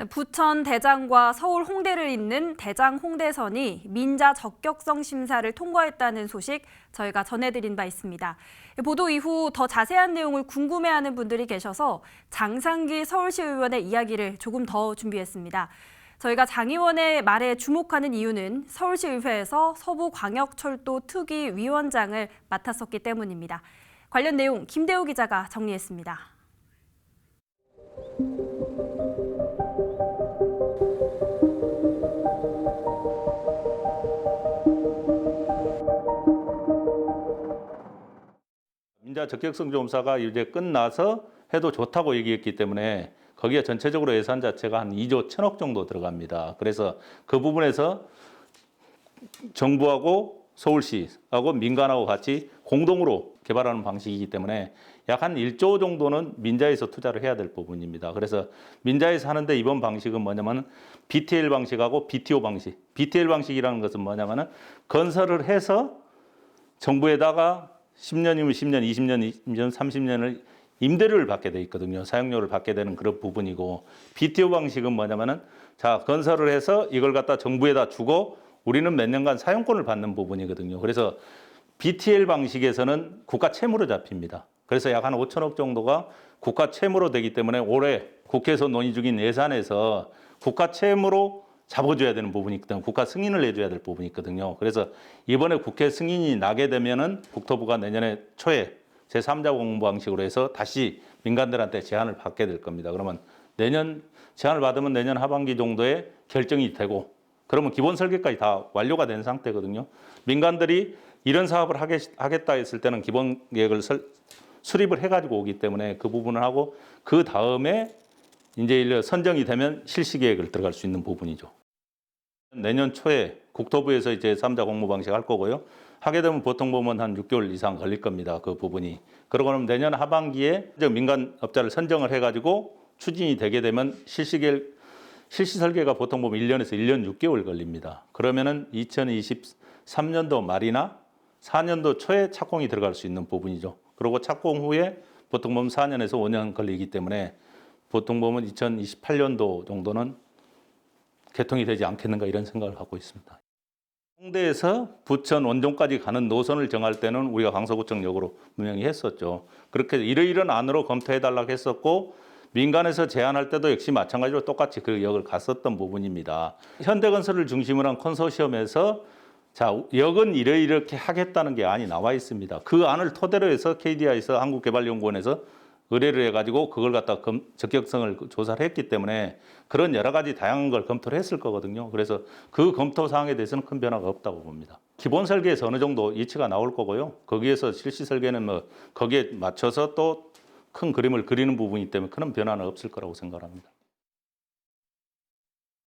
부천 대장과 서울 홍대를 잇는 대장 홍대선이 민자 적격성 심사를 통과했다는 소식 저희가 전해드린 바 있습니다. 보도 이후 더 자세한 내용을 궁금해하는 분들이 계셔서 장상기 서울시 의원의 이야기를 조금 더 준비했습니다. 저희가 장 의원의 말에 주목하는 이유는 서울시의회에서 서부광역철도 특위 위원장을 맡았었기 때문입니다. 관련 내용 김대우 기자가 정리했습니다. 민자 적격성 조사가 이제 끝나서 해도 좋다고 얘기했기 때문에 거기에 전체적으로 예산 자체가 한 2조 1천억 정도 들어갑니다. 그래서 그 부분에서 정부하고 서울시하고 민간하고 같이 공동으로 개발하는 방식이기 때문에 약 한 1조 정도는 민자에서 투자를 해야 될 부분입니다. 그래서 민자에서 하는데 이번 방식은 뭐냐면 BTL 방식하고 BTO 방식. BTL 방식이라는 것은 뭐냐면은 건설을 해서 정부에다가 10년이면 10년, 20년, 30년을 임대료를 받게 돼 있거든요. 사용료를 받게 되는 그런 부분이고, BTO 방식은 뭐냐면은 자, 건설을 해서 이걸 갖다 정부에다 주고 우리는 몇 년간 사용권을 받는 부분이거든요. 그래서 BTL 방식에서는 국가 채무로 잡힙니다. 그래서 약 한 5천억 정도가 국가 채무로 되기 때문에 올해 국회에서 논의 중인 예산에서 국가 채무로 잡아줘야 되는 부분이 있거든요. 국가 승인을 해줘야 될 부분이 있거든요. 그래서 이번에 국회 승인이 나게 되면은 국토부가 내년에 초에 제3자 공모 방식으로 해서 다시 민간들한테 제안을 받게 될 겁니다. 그러면 내년 제안을 받으면 내년 하반기 정도에 결정이 되고, 그러면 기본 설계까지 다 완료가 된 상태거든요. 민간들이 이런 사업을 하겠다 했을 때는 기본 계획을 수립을 해가지고 오기 때문에 그 부분을 하고, 그 다음에 이제 선정이 되면 실시 계획을 들어갈 수 있는 부분이죠. 내년 초에 국토부에서 이제 3자 공모 방식 할 거고요. 하게 되면 보통 보면 한 6개월 이상 걸릴 겁니다. 그 부분이. 그러고 나면 내년 하반기에 민간 업자를 선정을 해가지고 추진이 되게 되면 실시 설계가 보통 보면 1년에서 1년 6개월 걸립니다. 그러면은 2023년도 말이나 4년도 초에 착공이 들어갈 수 있는 부분이죠. 그리고 착공 후에 보통 보면 4년에서 5년 걸리기 때문에 보통 보면 2028년도 정도는 개통이 되지 않겠는가 이런 생각을 하고 있습니다. 홍대에서 부천 원종까지 가는 노선을 정할 때는 우리가 강서구청역으로 분명히 했었죠. 그렇게 이러이런 안으로 검토해달라고 했었고, 민간에서 제안할 때도 역시 마찬가지로 똑같이 그 역을 갔었던 부분입니다. 현대건설을 중심으로 한 컨소시엄에서 자, 역은 이렇게 하겠다는 게 안이 나와 있습니다. 그 안을 토대로 해서 KDI에서 한국개발연구원에서 의뢰를 해가지고 그걸 갖다 적격성을 조사를 했기 때문에 그런 여러 가지 다양한 걸 검토를 했을 거거든요. 그래서 그 검토 사항에 대해서는 큰 변화가 없다고 봅니다. 기본 설계에서 어느 정도 이치가 나올 거고요. 거기에서 실시 설계는 뭐 거기에 맞춰서 또 큰 그림을 그리는 부분이기 때문에 큰 변화는 없을 거라고 생각합니다.